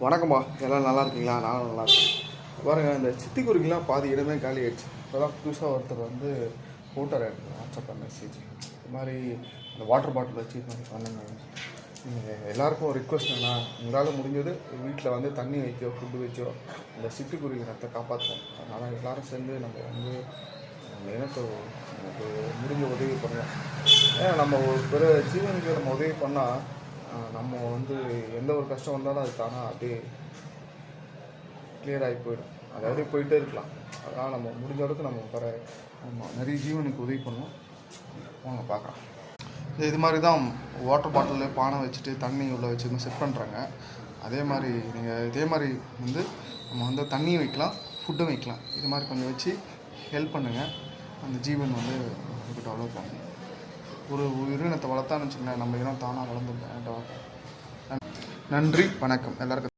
வணக்கம்மா, எல்லாம் நல்லா இருக்கீங்களா? நானும் நல்லா இருக்கேன். பாருங்கள், இந்த சிட்டுக்குருவிலாம் பாதி இடமே காலி ஆகிடுச்சு. இப்போ தான் புதுசாக ஒருத்தர் வந்து போட்டார் எனக்கு வாட்ஸ்அப்பில் மெசேஜ். இது மாதிரி அந்த வாட்டர் பாட்டில் வச்சு இது மாதிரி பண்ணுங்க. எல்லாருக்கும் ஒரு ரிக்வஸ்ட் என்னன்னா, உங்களால் முடிஞ்சது வீட்டில் வந்து தண்ணி வைக்கோ, ஃபுட்டு வச்சோ இந்த சிட்டுக்குருவி இனத்தை காப்பாற்றோம். அதனால் எல்லோரும் சேர்ந்து நம்ம வந்து அந்த இனத்தை நமக்கு முடிஞ்ச உதவி பண்ணலாம். ஏன்னா நம்ம ஒரு பிற ஜீவனுக்கு நம்ம உதவி பண்ணால் நம்ம வந்து எந்த ஒரு கஷ்டம் வந்தாலும் அது தானாக அப்படியே கிளியர் ஆகி போயிடும். அதாவது போயிட்டே இருக்கலாம். அதனால் நம்ம முடிஞ்ச அளவுக்கு நம்ம நிறைய ஜீவனுக்கு உதவி பண்ணுவோம். வாங்க பார்க்கலாம். இது மாதிரி தான் வாட்டர் பாட்டிலில் பானை வச்சுட்டு தண்ணி உள்ளே வச்சு செட் பண்ணுறாங்க. அதே மாதிரி நீங்கள் இதே மாதிரி வந்து நம்ம வந்து தண்ணியும் வைக்கலாம், ஃபுட்டும் வைக்கலாம். இது மாதிரி கொஞ்சம் வச்சு ஹெல்ப் பண்ணுங்கள். அந்த ஜீவன் வந்து டெவலப் ஆகும். ஒரு உயிரினத்தை வளர்த்தான்னு வச்சுக்கோங்களேன், நம்ம இனம் தானாக வளர்ந்துருக்கேன். நன்றி, வணக்கம் எல்லாருக்கும்.